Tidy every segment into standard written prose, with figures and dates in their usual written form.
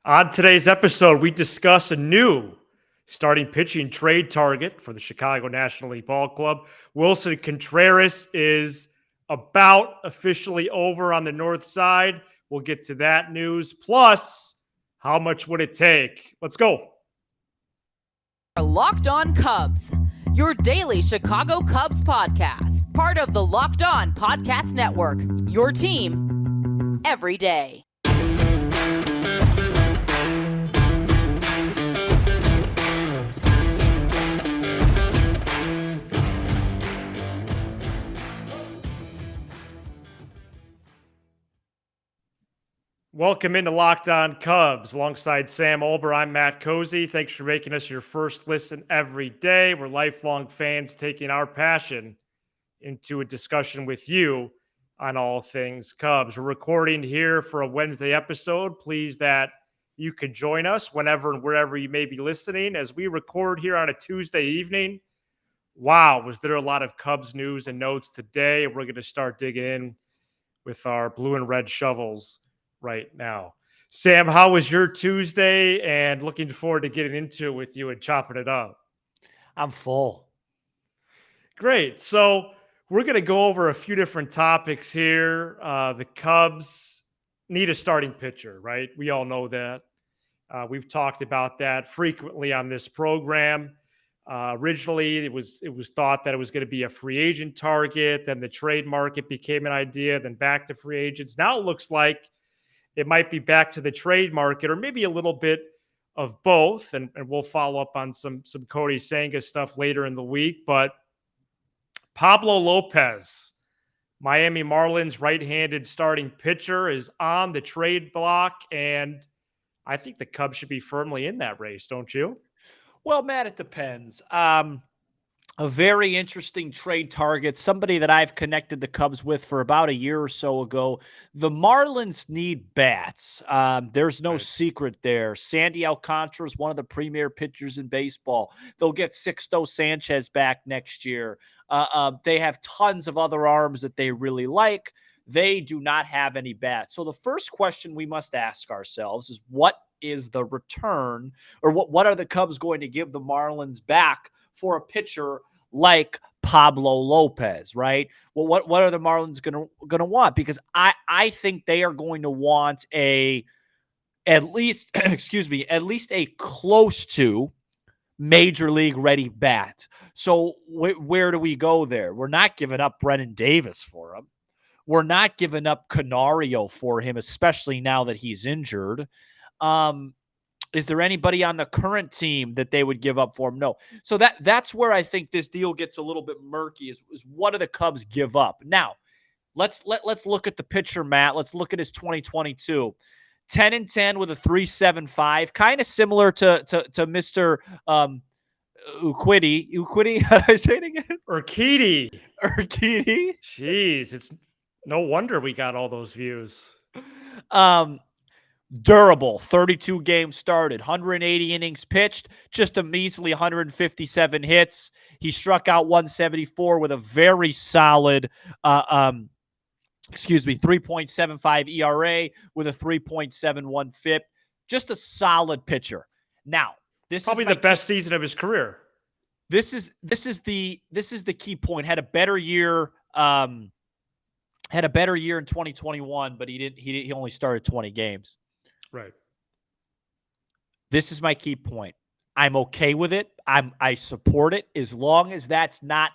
On today's episode, we discuss a new starting pitching trade target for the Chicago National League Ball Club. Willson Contreras is about officially over on the north side. We'll get to that news. Plus, how much would it take? Let's go. Locked On Cubs, your daily Chicago Cubs podcast, part of the Locked On Podcast Network, your team every day. Welcome into Locked On Cubs. Alongside Sam Olber, I'm Matt Cozy. Thanks for making us your first listen every day. We're lifelong fans taking our passion into a discussion with you on all things Cubs. We're recording here for a Wednesday episode. Pleased that you could join us whenever and wherever you may be listening as we record here on a Tuesday evening. Wow, was there a lot of Cubs news and notes today? We're going to start digging in with our blue and red shovels right now. Sam, how was your Tuesday? And looking forward to getting into it with you and chopping it up. I'm full. Great. So we're going to go over a few different topics here. The Cubs need a starting pitcher, right? We all know that. We've talked about that frequently on this program. Originally, it was thought that it was going to be a free agent target. Then the trade market became an idea. Then back to free agents. Now it looks like it might be back to the trade market, or maybe a little bit of both. And we'll follow up on some Cody Senga stuff later in the week. But Pablo Lopez, Miami Marlins right-handed starting pitcher, is on the trade block, and I think the Cubs should be firmly in that race, don't you? Well, Matt, it depends. A very interesting trade target, somebody that I've connected the Cubs with for about a year or so ago. The Marlins need bats. There's no secret there. Sandy Alcantara is one of the premier pitchers in baseball. They'll get Sixto Sanchez back next year. They have tons of other arms that they really like. They do not have any bats. So the first question we must ask ourselves is, what is the return, or what are the Cubs going to give the Marlins back for a pitcher like Pablo Lopez, right? Well, what are the Marlins gonna want? Because I think they are going to want at least a close to major league ready bat. So where do we go there? We're not giving up Brennan Davis for him. We're not giving up Canario for him, especially now that he's injured. Is there anybody on the current team that they would give up for him? No. So that's where I think this deal gets a little bit murky is what do the Cubs give up? Now, let's look at the pitcher, Matt. Let's look at his 2022. 10-10 with a 3.75, kind of similar to Mr. Urquidy. How do I say it again? Urquidy. Jeez, it's no wonder we got all those views. Durable, 32 games started, 180 innings pitched, just a measly 157 hits. He struck out 174 with a very solid 3.75 ERA with a 3.71 FIP. Just a solid pitcher. Now, this probably is the best season of his career. This is the key point. Had a better year in 2021, but he only started 20 games. Right. This is my key point. I'm okay with it. I support it as long as that's not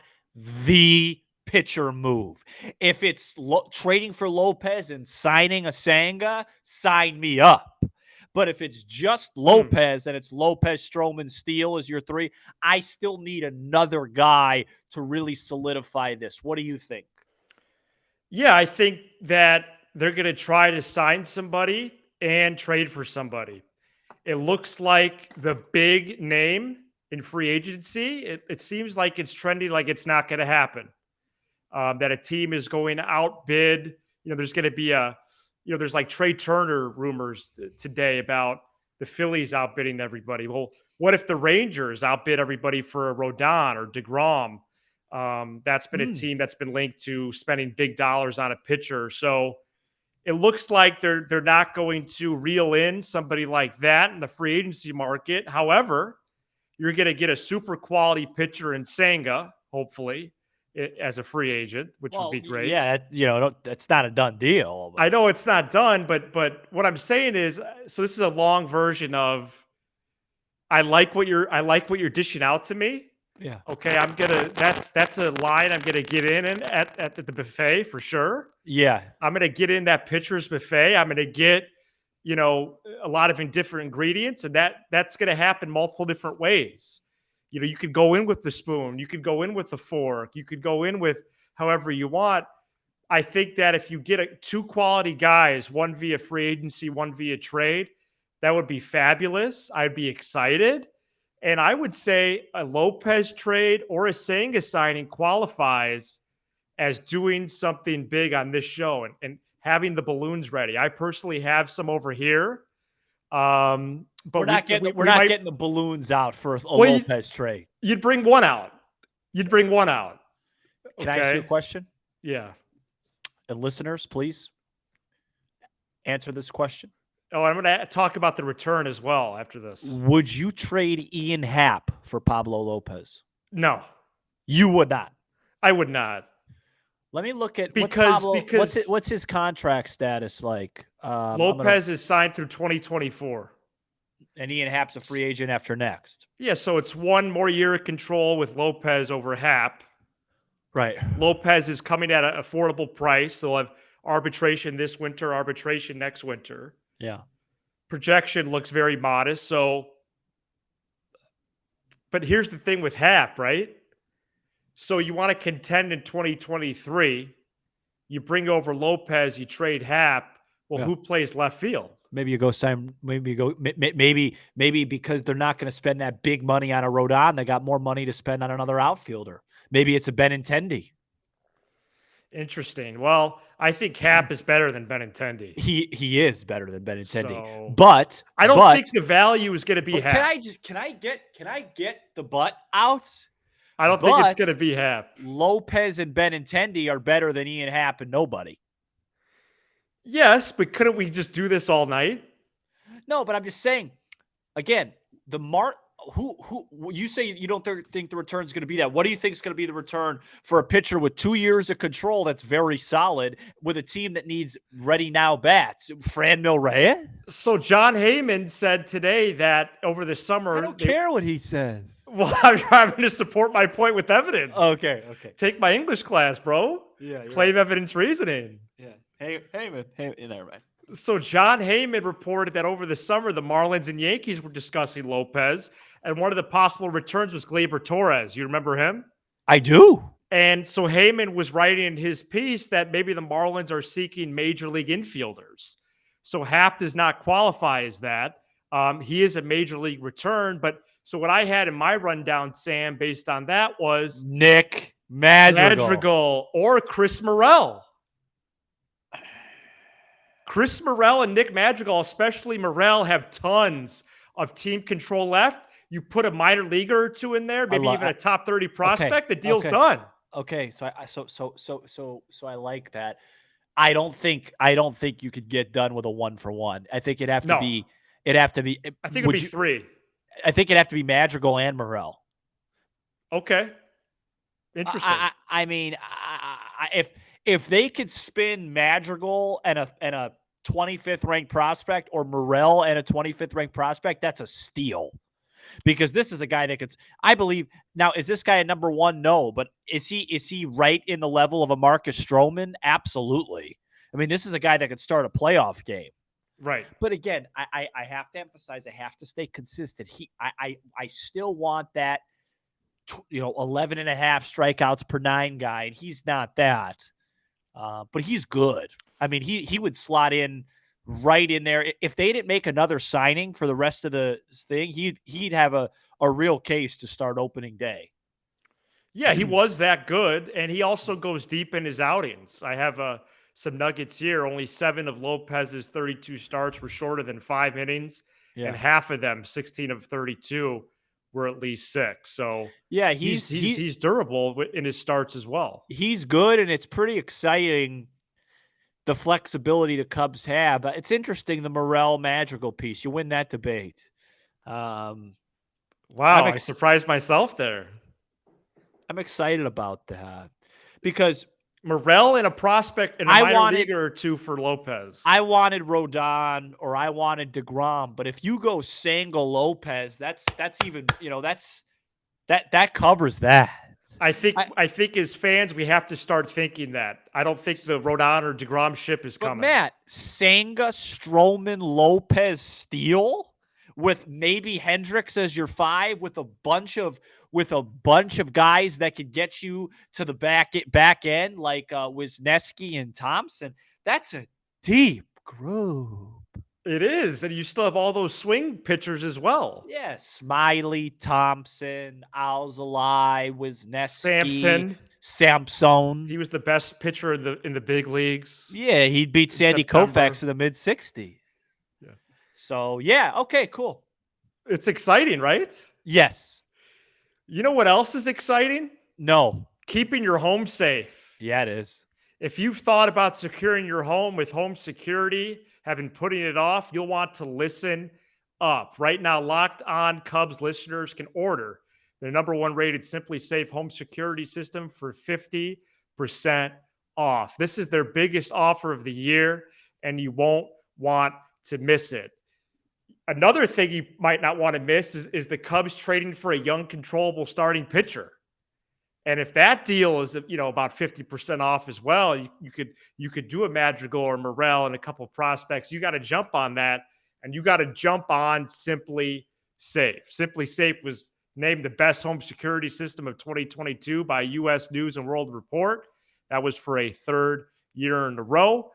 the pitcher move. If it's trading for Lopez and signing a Senga, sign me up. But if it's just Lopez and it's Lopez, Stroman, Steele as your three, I still need another guy to really solidify this. What do you think? Yeah, I think that they're going to try to sign somebody and trade for somebody. It looks like the big name in free agency, it seems like it's trending like it's not going to happen. That a team is going to outbid. There's going to be there's like Trey Turner rumors today about the Phillies outbidding everybody. Well, what if the Rangers outbid everybody for Rodon or DeGrom? That's been a team that's been linked to spending big dollars on a pitcher. So It looks like they're not going to reel in somebody like that in the free agency market. However, you're going to get a super quality pitcher in Senga, hopefully, as a free agent, which would Well, be great. yeah, that's not a done deal. I know it's not done, but what I'm saying is, so this is a long version of I like what you're dishing out to me. Yeah. Okay, that's a line I'm gonna get in at the buffet for sure. Yeah. I'm gonna get in that pitcher's buffet. I'm gonna get, a lot of different ingredients, and that's gonna happen multiple different ways. You could go in with the spoon, you could go in with the fork, you could go in with however you want. I think that if you get two quality guys, one via free agency, one via trade, that would be fabulous. I'd be excited. And I would say a Lopez trade or a Senga signing qualifies as doing something big on this show and having the balloons ready. I personally have some over here. But we're not getting the balloons out for a Well, Lopez trade. You'd bring one out. Can I ask you a question? Yeah. And listeners, please answer this question. Oh, I'm going to talk about the return as well after this. Would you trade Ian Happ for Pablo Lopez? No. You would not. I would not. Let me look at because what's his contract status like? Lopez is signed through 2024. And Ian Happ's a free agent after next. Yeah, so it's one more year of control with Lopez over Happ. Right. Lopez is coming at an affordable price. They'll have arbitration this winter, arbitration next winter. Yeah. Projection looks very modest. So, but here's the thing with Happ, right? So you want to contend in 2023. You bring over Lopez, you trade Happ. Well, who plays left field? Maybe you go sign. Maybe because they're not going to spend that big money on a Rodon, they got more money to spend on another outfielder. Maybe it's a Benintendi. Interesting. Well, I think Happ is better than Benintendi. He is better than Benintendi. So, but I don't think the value is going to be Happ. Can I get the butt out? I don't think it's going to be Happ. Lopez and Benintendi are better than Ian Happ and nobody. Yes, but couldn't we just do this all night? No, but I'm just saying, again, who you say you don't think the return is going to be that? What do you think is going to be the return for a pitcher with 2 years of control that's very solid with a team that needs ready now bats? Franmil Reyes? So John Heyman said today that over the summer, I don't care what he says. Well, I'm trying to support my point with evidence. Okay. Take my English class, bro. Yeah. Claim evidence reasoning. Yeah. Heyman, never mind. So John Heyman reported that over the summer, the Marlins and Yankees were discussing Lopez, and one of the possible returns was Gleyber Torres. You remember him? I do. And so Heyman was writing in his piece that maybe the Marlins are seeking major league infielders. So Happ does not qualify as that. He is a major league return, but so what I had in my rundown, Sam, based on that was Nick Madrigal or Chris Morel. Chris Morel and Nick Madrigal, especially Morel, have tons of team control left. You put a minor leaguer or two in there, maybe even a top 30 prospect. The deal's done. Okay, so I like that. I don't think you could get done with a 1-for-1. I think it'd have to be. I think it'd be 3. I think it'd have to be Madrigal and Morel. Okay. Interesting. I mean, if they could spin Madrigal and a 25th ranked prospect or Morel and a 25th ranked prospect, that's a steal. Because this is a guy that could, I believe. Now, is this guy a number one? No, but is he right in the level of a Marcus Stroman? Absolutely. I mean, this is a guy that could start a playoff game. Right. But again, I have to emphasize, I have to stay consistent. I still want that 11 and a half strikeouts per 9 guy, and he's not that. But he's good. I mean, he would slot in right in there. If they didn't make another signing for the rest of the thing, he'd have a real case to start opening day. Yeah, he was that good, and he also goes deep in his outings. I have some nuggets here. Only 7 of Lopez's 32 starts were shorter than 5 innings, and half of them, 16 of 32, were at least 6. So yeah, he's durable in his starts as well. He's good, and it's pretty exciting. the flexibility the Cubs have. It's interesting, the Morel Madrigal piece. You win that debate. Wow, I'm I surprised myself there. I'm excited about that because Morel and a prospect in a minor leaguer or two for Lopez. I wanted Rodon or I wanted DeGrom, but if you go Sango Lopez, that's even, that covers that. I think as fans we have to start thinking that. I don't think the Rodon or DeGrom ship is But coming. Matt, Senga, Stroman, Lopez, Steele with maybe Hendricks as your 5 with a bunch of guys that could get you to the back end like Wisniewski and Thompson. That's a deep group. It is, and you still have all those swing pitchers as well. Yeah, Smiley, Thompson, Alzolay, Wisniewski, Samson. He was the best pitcher in the big leagues. Yeah, he beat Sandy Koufax in the mid-60s. Yeah. So, yeah, okay, cool. It's exciting, right? Yes. You know what else is exciting? No. Keeping your home safe. Yeah, it is. If you've thought about securing your home with home security, have been putting it off, you'll want to listen up. Right now, Locked On Cubs listeners can order their #1 rated Simply Safe home security system for 50% off. This is their biggest offer of the year, and you won't want to miss it. Another thing you might not want to miss is the Cubs trading for a young, controllable starting pitcher. And if that deal is, about 50% off as well, you could do a Madrigal or Morel and a couple of prospects. You got to jump on that, and you got to jump on Simply Safe. Simply Safe was named the best home security system of 2022 by U.S. News and World Report. That was for a 3rd year in a row.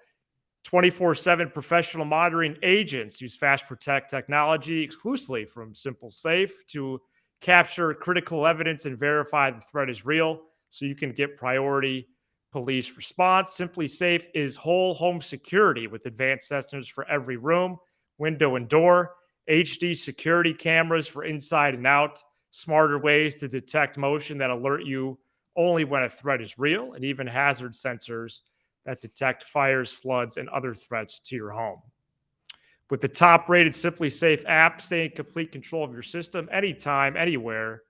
24/7 professional monitoring agents use Fast Protect technology exclusively from Simple Safe to capture critical evidence and verify the threat is real so you can get priority police response. Simply Safe is whole home security with advanced sensors for every room, window, and door, HD security cameras for inside and out, smarter ways to detect motion that alert you only when a threat is real, and even hazard sensors that detect fires, floods, and other threats to your home. With the top-rated Simply Safe app, stay in complete control of your system anytime, anywhere.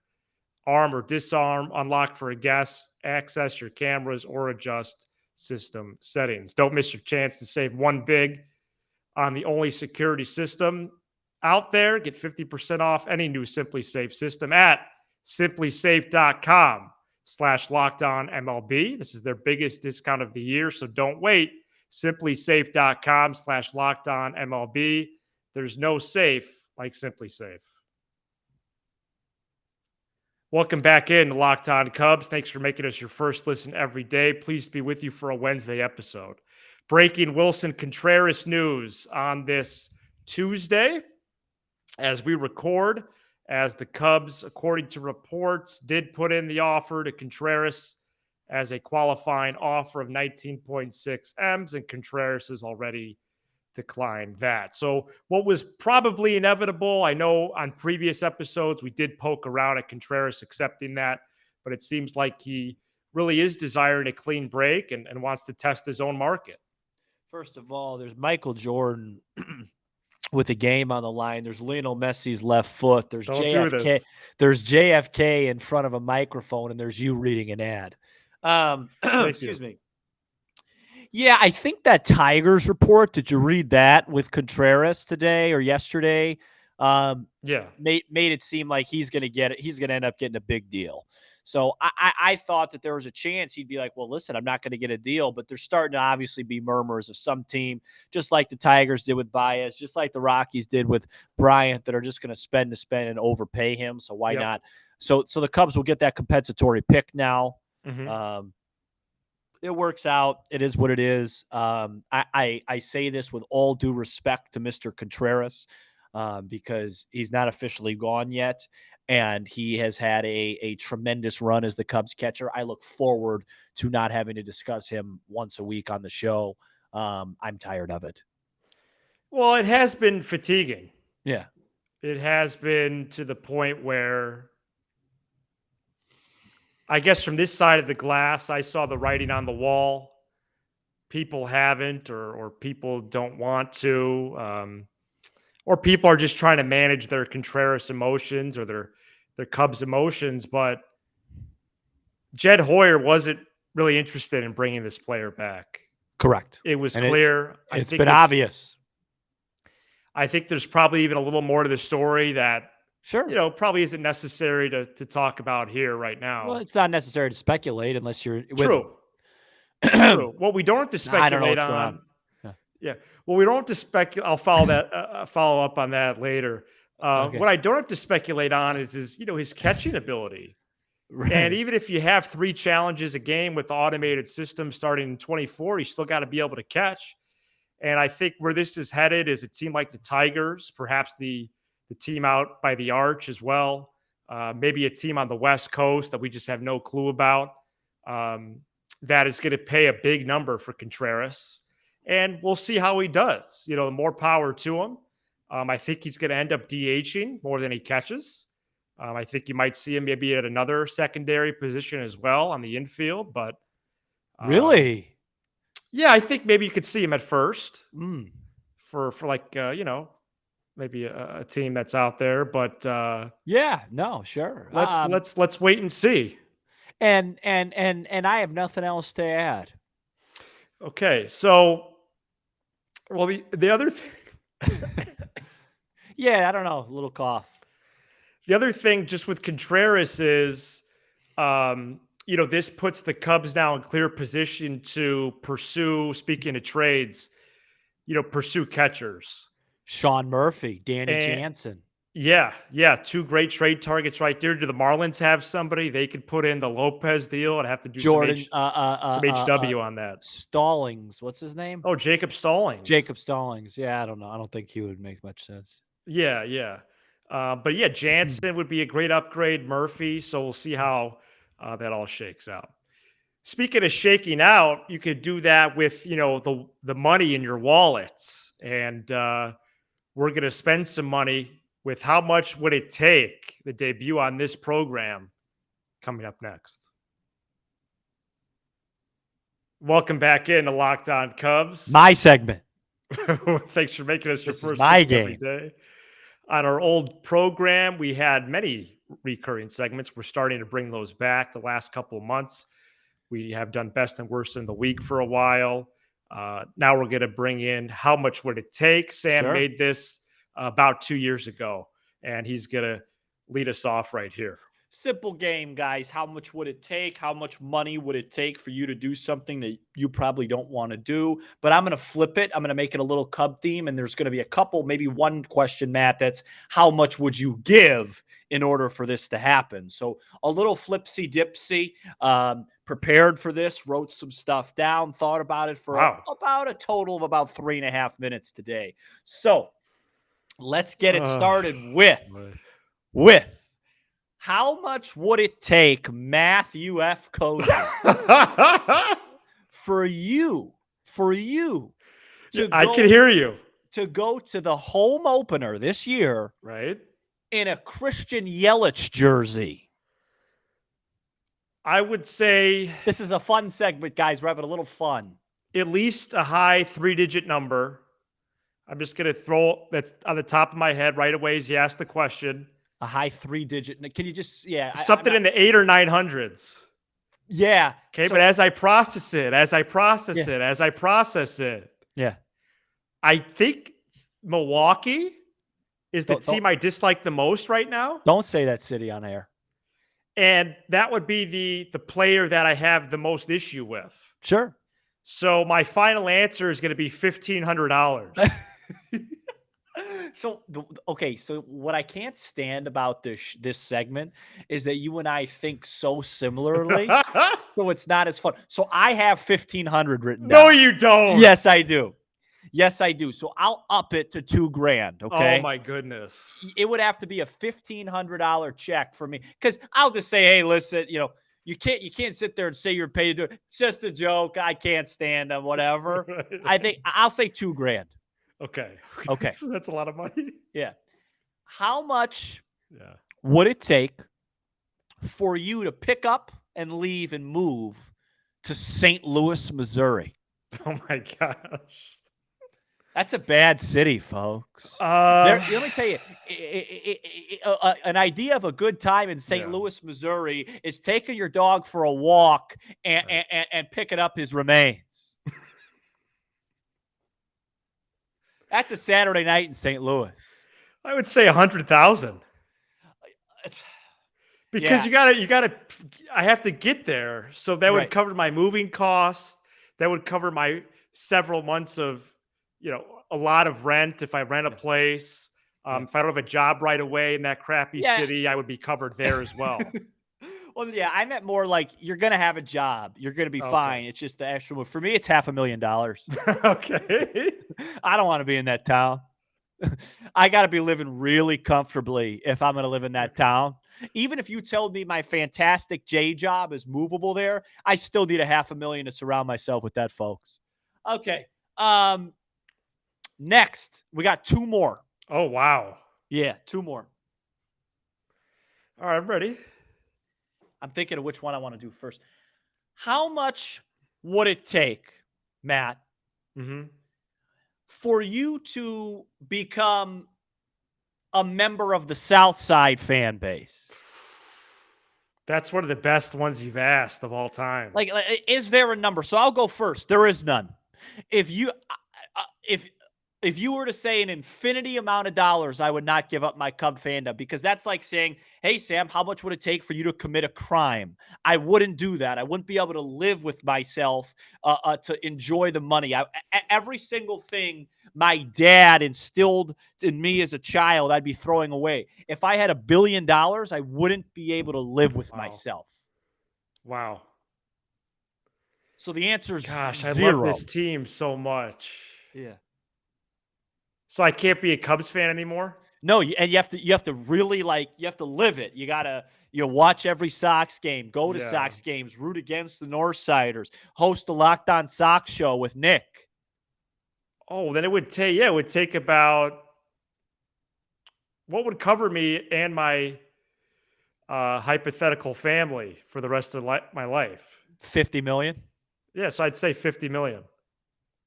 Arm or disarm, unlock for a guest, access your cameras, or adjust system settings. Don't miss your chance to save one big on the only security system out there. Get 50% off any new Simply Safe system at simplysafe.com/LockedOnMLB. This is their biggest discount of the year, so don't wait. simplysafe.com/LockedOnMLB. There's no safe like Simply Safe. Welcome back in to Locked On Cubs. Thanks for making us your first listen every day. Pleased to be with you for a Wednesday episode. Breaking Willson Contreras news on this Tuesday as we record, as the Cubs, according to reports, did put in the offer to Contreras as a qualifying offer of 19.6 M's, and Contreras has already declined that. So what was probably inevitable, I know on previous episodes we did poke around at Contreras accepting that, but it seems like he really is desiring a clean break and wants to test his own market. First of all, there's Michael Jordan with a game on the line. There's Lionel Messi's left foot. There's JFK. There's JFK in front of a microphone, and there's you reading an ad. Excuse me. Yeah, I think that Tigers report, did you read that with Contreras today or yesterday? Made it seem like he's going to get it. He's going to end up getting a big deal. So I thought that there was a chance he'd be like, well, listen, I'm not going to get a deal, but there's starting to obviously be murmurs of some team, just like the Tigers did with Baez, just like the Rockies did with Bryant, that are just going to spend and overpay him. So why not? So the Cubs will get that compensatory pick now. Mm-hmm. It works out. It is what it is. I say this with all due respect to Mr. Contreras because he's not officially gone yet, and he has had a tremendous run as the Cubs catcher. I look forward to not having to discuss him once a week on the show. I'm tired of it. Well, it has been fatiguing. Yeah. It has been to the point where I guess from this side of the glass, I saw the writing on the wall. people haven't, or people don't want to, or people are just trying to manage their Contreras emotions or their Cubs emotions. But Jed Hoyer wasn't really interested in bringing this player back. Correct. It was And clear. It's been obvious. I think there's probably even a little more to the story that, Sure. probably isn't necessary to talk about here right now. Well, it's not necessary to speculate unless you're with True. him. True. What we don't have to I don't know speculate what's going on. on. Yeah. Yeah. Well, we don't have to speculate. I'll follow up on that later. Okay. What I don't have to speculate on is his catching ability. Right. And even if you have 3 challenges a game with the automated system starting in 24, you still got to be able to catch. And I think where this is headed is a team like the Tigers, perhaps the team out by the Arch as well, maybe a team on the West Coast that we just have no clue about, that is going to pay a big number for Contreras. And we'll see how he does. The more power to him. I think he's going to end up DHing more than he catches. I think you might see him maybe at another secondary position as well on the infield. But Really? yeah, I think maybe you could see him at first for like maybe a team that's out there. But Yeah. No. Sure. let's wait and see. And I have nothing else to add. Okay, so the other thing. Yeah, I don't know. A little cough. The other thing just with Contreras is, this puts the Cubs now in clear position to pursue, speaking of trades, pursue catchers. Sean Murphy, Danny And- Jansen. Yeah. 2 great trade targets right there. Do the Marlins have somebody they could put in the Lopez deal and have to do Jordan, some HW on that? Stallings. What's his name? Oh, Jacob Stallings. Jacob Stallings. Yeah, I don't know. I don't think he would make much sense. Yeah. But yeah, Jansen would be a great upgrade. Murphy. So we'll see how that all shakes out. Speaking of shaking out, you could do that with the money in your wallets, and we're going to spend some money with How Much Would It Take, the debut on this program, coming up next. Welcome back in to Locked On Cubs. My segment. Thanks for making us your This is first my listen every game. day. On our old program, we had many recurring segments. We're starting to bring those back the last couple of months. We have done best and worst in the week for a while. Now we're going to bring in How Much Would It Take? Sam Sure. made this about 2 years ago, and he's going to lead us off right here. Simple game, guys. How much would it take? How much money would it take for you to do something that you probably don't want to do? But I'm going to flip it. I'm going to make it a little Cub theme. And there's going to be a couple, maybe one question, Matt, that's how much would you give in order for this to happen? So a little flipsy dipsy, prepared for this, wrote some stuff down, thought about it for about a total of about 3.5 minutes today. So let's get it started with how much would it take, Matthew F. Cozy, for you to I can hear you. To go to the home opener this year, right, in a Christian Yelich jersey? I would say this is a fun segment, guys. We're having a little fun. At least a high 3-digit number. I'm just going to throw that's on the top of my head right away as you ask the question. A high 3-digit. Can you just, something in the 8 or 900s. Yeah. Okay. But as I process it, yeah. I think Milwaukee is the team I dislike the most right now. Don't say that city on air. And that would be the player that I have the most issue with. Sure. So my final answer is going to be $1,500. So what I can't stand about this segment is that you and I think so similarly, so it's not as fun. So I have 1,500 written down. No, you don't. Yes, I do. So I'll up it to $2,000. Okay. Oh my goodness. It would have to be a $1,500 check for me, because I'll just say, hey, listen, you can't sit there and say you're paid to do it. It's just a joke. I can't stand them. Whatever. Right. I think I'll say $2,000. Okay. That's a lot of money. Yeah. How much would it take for you to pick up and leave and move to St. Louis, Missouri? Oh my gosh. That's a bad city, folks. Let me tell you, an idea of a good time in St. Yeah. Louis, Missouri, is taking your dog for a walk and, Right. and picking up his remains. That's a Saturday night in St. Louis. I would say 100,000 because Yeah. you gotta. I have to get there, so that would Right. cover my moving costs. That would cover my several months of, a lot of rent if I rent a place. Yeah. If I don't have a job right away in that crappy Yeah. city, I would be covered there as well. Well, yeah, I meant more like you're going to have a job. You're going to be Okay. fine. It's just the extra move. For me, it's $500,000. Okay. I don't want to be in that town. I got to be living really comfortably if I'm going to live in that town. Even if you told me my fantastic J job is movable there, I still need $500,000 to surround myself with that, folks. Okay. Next, we got two more. Oh, wow. Yeah, two more. All right, I'm ready. I'm thinking of which one I want to do first. How much would it take, Matt, for you to become a member of the South Side fan base? That's one of the best ones you've asked of all time. Like, is there a number? So I'll go first. There is none. If you were to say an infinity amount of dollars, I would not give up my Cub fandom, because that's like saying, hey, Sam, how much would it take for you to commit a crime? I wouldn't do that. I wouldn't be able to live with myself to enjoy the money. Every single thing my dad instilled in me as a child, I'd be throwing away. If I had $1 billion, I wouldn't be able to live with myself. Wow. So the answer is Gosh, zero. I love this team so much. Yeah. So I can't be a Cubs fan anymore? No, and you have to really you have to live it. You gotta watch every Sox game, go to Sox games, root against the Northsiders, host the Locked On Sox show with Nick. Oh, then it would take about, what would cover me and my hypothetical family for the rest of my life? 50 million. Yeah, so I'd say 50 million.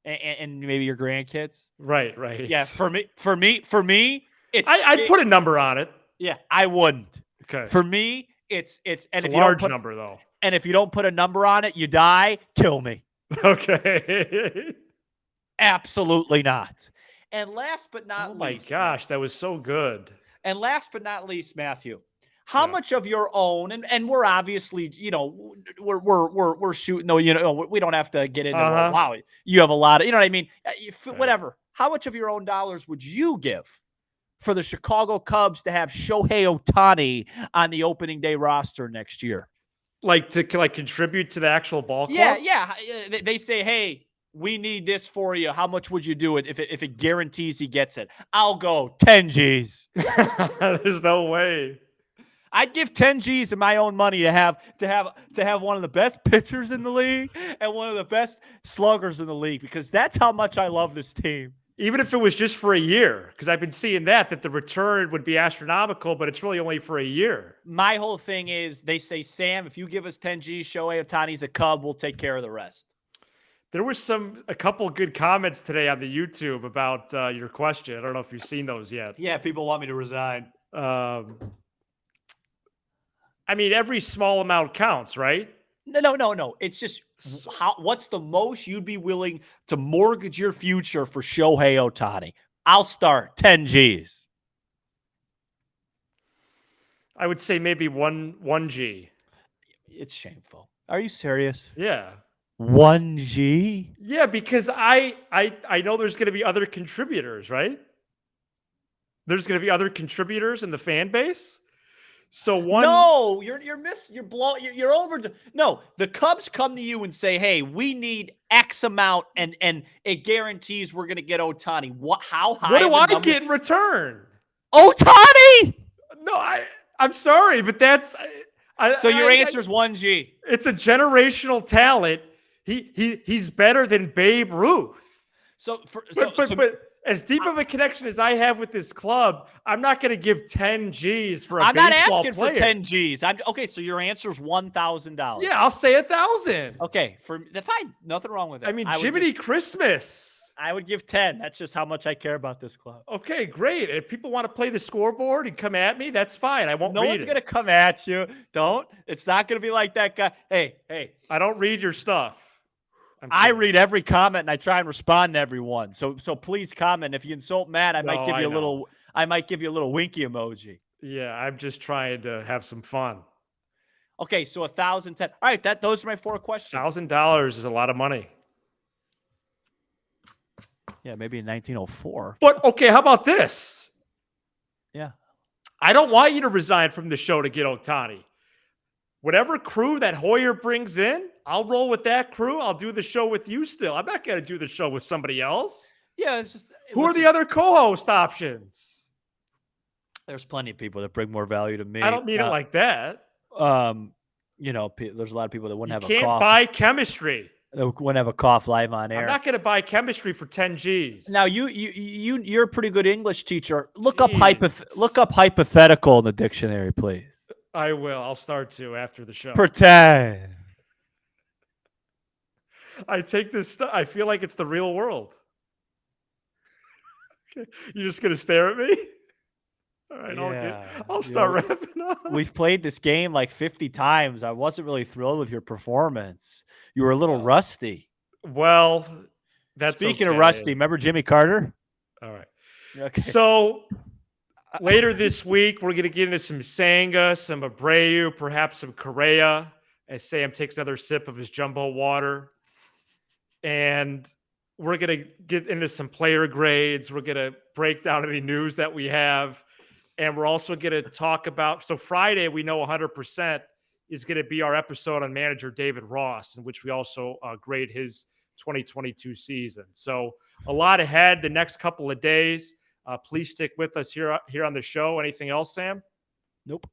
And maybe your grandkids. Right. Yeah, for me, it's. I'd put a number on it. Yeah, I wouldn't. Okay. For me, it's and if a large number though. And if you don't put a number on it, you die. Kill me. Okay. Absolutely not. And last but not least. Oh my gosh, that was so good. And last but not least, Matthew, how much of your own, and we're obviously, we're shooting, though, we don't have to get into, wow, you have a lot of, you know what I mean? Whatever. How much of your own dollars would you give for the Chicago Cubs to have Shohei Ohtani on the opening day roster next year? Like to contribute to the actual ball club? Yeah. They say, hey, we need this for you. How much would you do it if it guarantees he gets it? I'll go 10 G's. There's no way. I'd give 10 G's of my own money to have one of the best pitchers in the league and one of the best sluggers in the league, because that's how much I love this team. Even if it was just for a year, because I've been seeing that the return would be astronomical, but it's really only for a year. My whole thing is, they say, Sam, if you give us 10 G's, Shohei Ohtani's a Cub, we'll take care of the rest. There was a couple good comments today on the YouTube about your question. I don't know if you've seen those yet. Yeah, people want me to resign. I mean, every small amount counts, right? No. It's just what's the most you'd be willing to mortgage your future for Shohei Ohtani? I'll start 10 G's. I would say maybe one G. It's shameful. Are you serious? Yeah. 1 G? Yeah, because I know there's going to be other contributors, right? There's going to be other contributors in the fan base. So one. No, you're over. No, the Cubs come to you and say, "Hey, we need X amount, and it guarantees we're going to get Ohtani." How high? What do I get in return? Ohtani? No, I'm sorry, but that's. So your answer is 1 G. It's a generational talent. He's better than Babe Ruth. So as deep of a connection as I have with this club, I'm not going to give 10 G's for a I'm not baseball asking player. for 10 G's. Okay, so your answer is $1,000. Yeah, I'll say 1,000. Okay, fine. Nothing wrong with it. I mean, Jiminy Christmas. I would give 10. That's just how much I care about this club. Okay, great. If people want to play the scoreboard and come at me, that's fine. I won't No read one's it. going to come at you. Don't. It's not going to be like that guy. Hey. I don't read your stuff. I read every comment and I try and respond to everyone. So please comment. If you insult Matt, I might give you a little winky emoji. Yeah, I'm just trying to have some fun. Okay, so 1,010. All right, those are my 4 questions. $1,000 is a lot of money. Yeah, maybe in 1904. But okay, how about this? Yeah. I don't want you to resign from the show to get Ohtani. Whatever crew that Hoyer brings in, I'll roll with that crew. I'll do the show with you still. I'm not going to do the show with somebody else. Yeah, it's just Who are the other co-host options? There's plenty of people that bring more value to me. I don't mean it like that. There's a lot of people that wouldn't have a cough. Can't buy chemistry. That wouldn't have a cough live on air. I'm not going to buy chemistry for 10 G's. Now you're a pretty good English teacher. Look up hypothetical in the dictionary, please. I will. I'll start to after the show. Pretend. I take this stuff. I feel like it's the real world. Okay. You're just going to stare at me? All right, I'll start wrapping up. We've played this game like 50 times. I wasn't really thrilled with your performance. You were a little rusty. Well, Speaking of rusty, remember Jimmy Carter? All right. Okay. So later this week, we're going to get into some Sanga, some Abreu, perhaps some Correa, as Sam takes another sip of his jumbo water. And we're going to get into some player grades. We're going to break down any news that we have. And we're also going to talk about, so Friday, we know 100% is going to be our episode on manager David Ross, in which we also grade his 2022 season. So a lot ahead the next couple of days. Please stick with us here on the show. Anything else, Sam? Nope.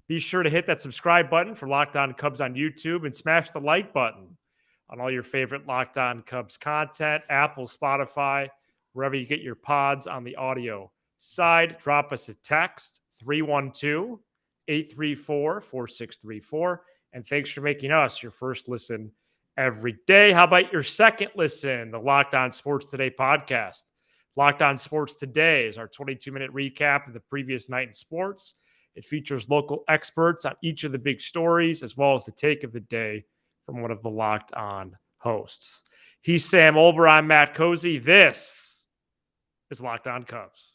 Be sure to hit that subscribe button for Locked On Cubs on YouTube and smash the like button on all your favorite Locked On Cubs content, Apple, Spotify, wherever you get your pods on the audio side. Drop us a text, 312-834-4634. And thanks for making us your first listen every day. How about your second listen? The Locked On Sports Today podcast. Locked On Sports Today is our 22-minute recap of the previous night in sports. It features local experts on each of the big stories, as well as the take of the day from one of the Locked On hosts. He's Sam Olber. I'm Matt Cozy. This is Locked On Cubs.